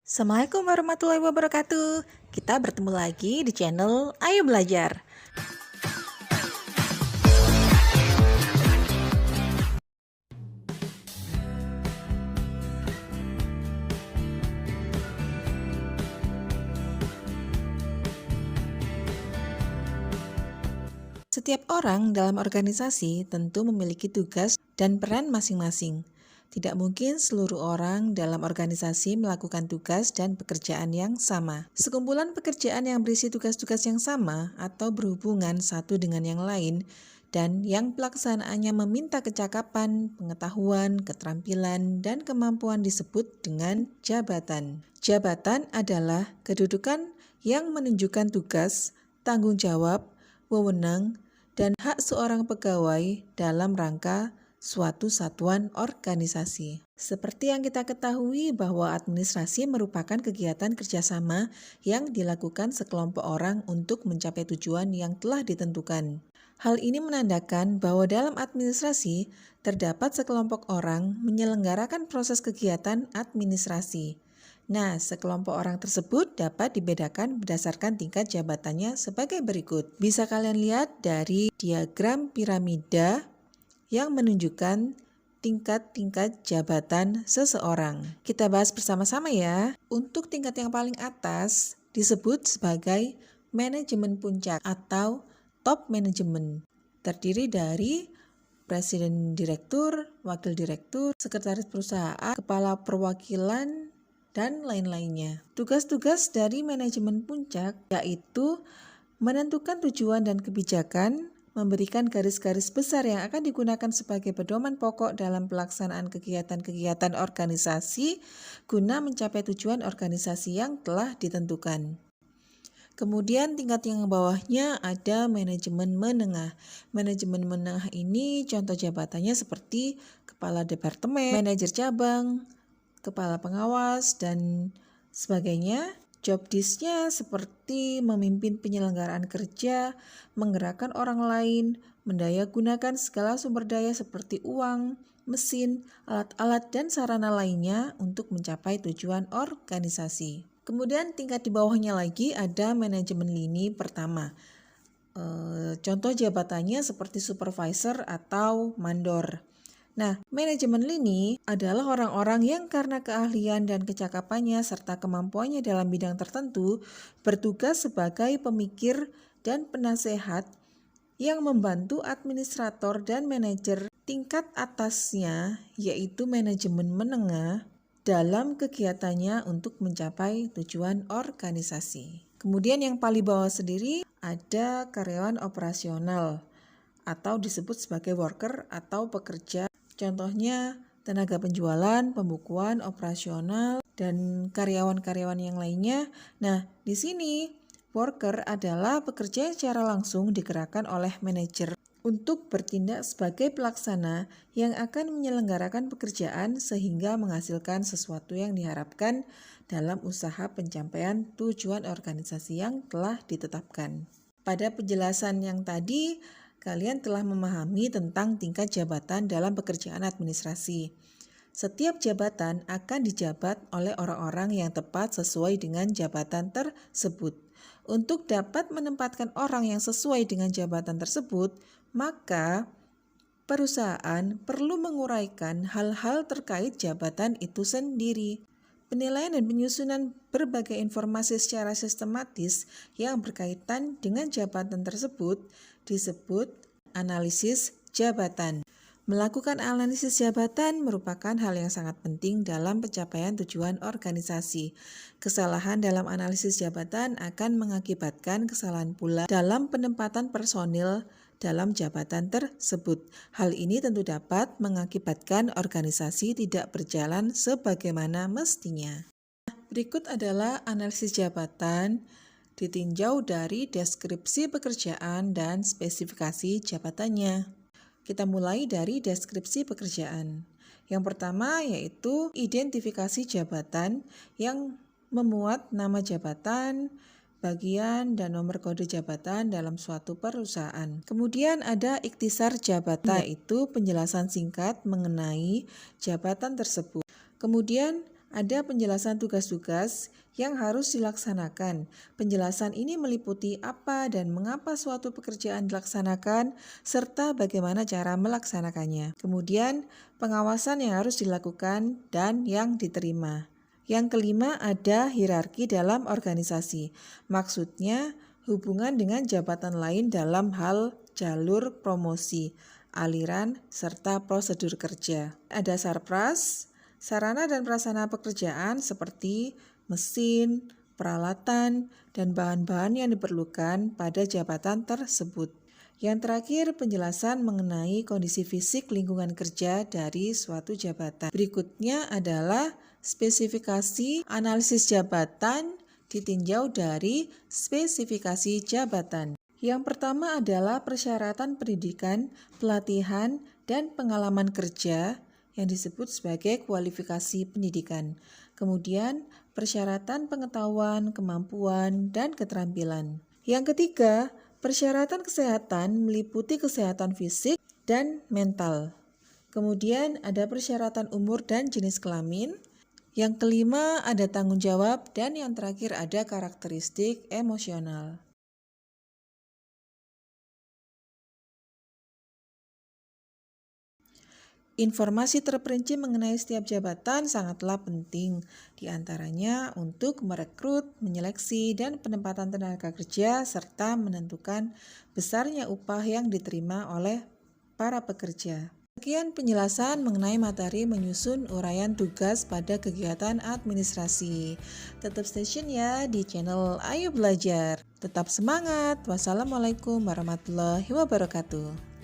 Assalamualaikum warahmatullahi wabarakatuh. Kita bertemu lagi di channel Ayo Belajar. Setiap orang dalam organisasi tentu memiliki tugas dan peran masing-masing. Tidak mungkin seluruh orang dalam organisasi melakukan tugas dan pekerjaan yang sama. Sekumpulan pekerjaan yang berisi tugas-tugas yang sama atau berhubungan satu dengan yang lain dan yang pelaksanaannya meminta kecakapan, pengetahuan, keterampilan, dan kemampuan disebut dengan jabatan. Jabatan adalah kedudukan yang menunjukkan tugas, tanggung jawab, wewenang, dan hak seorang pegawai dalam rangka suatu satuan organisasi. Seperti yang kita ketahui bahwa administrasi merupakan kegiatan kerjasama yang dilakukan sekelompok orang untuk mencapai tujuan yang telah ditentukan. Hal ini menandakan bahwa dalam administrasi terdapat sekelompok orang menyelenggarakan proses kegiatan administrasi. Nah, sekelompok orang tersebut dapat dibedakan berdasarkan tingkat jabatannya sebagai berikut. Bisa kalian lihat dari diagram piramida yang menunjukkan tingkat-tingkat jabatan seseorang. Kita bahas bersama-sama ya. Untuk tingkat yang paling atas disebut sebagai manajemen puncak atau top manajemen. Terdiri dari presiden direktur, wakil direktur, sekretaris perusahaan, kepala perwakilan, dan lain-lainnya. Tugas-tugas dari manajemen puncak yaitu menentukan tujuan dan kebijakan, memberikan garis-garis besar yang akan digunakan sebagai pedoman pokok dalam pelaksanaan kegiatan-kegiatan organisasi guna mencapai tujuan organisasi yang telah ditentukan. Kemudian tingkat yang bawahnya ada manajemen menengah. Manajemen menengah ini contoh jabatannya seperti kepala departemen, manajer cabang, kepala pengawas, dan sebagainya. Job desk-nya seperti memimpin penyelenggaraan kerja, menggerakkan orang lain, mendaya gunakan segala sumber daya seperti uang, mesin, alat-alat, dan sarana lainnya untuk mencapai tujuan organisasi. Kemudian tingkat di bawahnya lagi ada manajemen lini pertama. Contoh jabatannya seperti supervisor atau mandor. Nah, manajemen lini adalah orang-orang yang karena keahlian dan kecakapannya serta kemampuannya dalam bidang tertentu bertugas sebagai pemikir dan penasehat yang membantu administrator dan manajer tingkat atasnya, yaitu manajemen menengah, dalam kegiatannya untuk mencapai tujuan organisasi. Kemudian yang paling bawah sendiri ada karyawan operasional atau disebut sebagai worker atau pekerja. Contohnya tenaga penjualan, pembukuan, operasional, dan karyawan-karyawan yang lainnya. Nah, di sini worker adalah pekerja yang secara langsung digerakkan oleh manajer untuk bertindak sebagai pelaksana yang akan menyelenggarakan pekerjaan sehingga menghasilkan sesuatu yang diharapkan dalam usaha pencapaian tujuan organisasi yang telah ditetapkan. Pada penjelasan yang tadi, kalian telah memahami tentang tingkat jabatan dalam pekerjaan administrasi. Setiap jabatan akan dijabat oleh orang-orang yang tepat sesuai dengan jabatan tersebut. Untuk dapat menempatkan orang yang sesuai dengan jabatan tersebut, maka perusahaan perlu menguraikan hal-hal terkait jabatan itu sendiri. Penilaian dan penyusunan berbagai informasi secara sistematis yang berkaitan dengan jabatan tersebut disebut analisis jabatan. Melakukan analisis jabatan merupakan hal yang sangat penting dalam pencapaian tujuan organisasi. Kesalahan dalam analisis jabatan akan mengakibatkan kesalahan pula dalam penempatan personil dalam jabatan tersebut. Hal ini tentu dapat mengakibatkan organisasi tidak berjalan sebagaimana mestinya. Berikut adalah analisis jabatan ditinjau dari deskripsi pekerjaan dan spesifikasi jabatannya. Kita mulai dari deskripsi pekerjaan. Yang pertama yaitu identifikasi jabatan yang memuat nama jabatan, bagian, dan nomor kode jabatan dalam suatu perusahaan. Kemudian ada ikhtisar jabatan, yaitu penjelasan singkat mengenai jabatan tersebut. Kemudian Ada penjelasan tugas-tugas yang harus dilaksanakan. Penjelasan ini meliputi apa dan mengapa suatu pekerjaan dilaksanakan, serta bagaimana cara melaksanakannya. Kemudian, pengawasan yang harus dilakukan dan yang diterima. Yang kelima, ada hierarki dalam organisasi. Maksudnya, hubungan dengan jabatan lain dalam hal jalur promosi, aliran, serta prosedur kerja. Ada sarpras, sarana dan prasarana pekerjaan seperti mesin, peralatan, dan bahan-bahan yang diperlukan pada jabatan tersebut. Yang terakhir, penjelasan mengenai kondisi fisik lingkungan kerja dari suatu jabatan. Berikutnya adalah spesifikasi analisis jabatan ditinjau dari spesifikasi jabatan. Yang pertama adalah persyaratan pendidikan, pelatihan, dan pengalaman kerja yang disebut sebagai kualifikasi pendidikan. Kemudian, persyaratan pengetahuan, kemampuan, dan keterampilan. Yang ketiga, persyaratan kesehatan meliputi kesehatan fisik dan mental. Kemudian ada persyaratan umur dan jenis kelamin. Yang kelima ada tanggung jawab dan yang terakhir ada karakteristik emosional. Informasi terperinci mengenai setiap jabatan sangatlah penting, di antaranya untuk merekrut, menyeleksi, dan penempatan tenaga kerja, serta menentukan besarnya upah yang diterima oleh para pekerja. Sekian penjelasan mengenai materi menyusun uraian tugas pada kegiatan administrasi. Tetap stay tune ya di channel Ayo Belajar. Tetap semangat. Wassalamualaikum warahmatullahi wabarakatuh.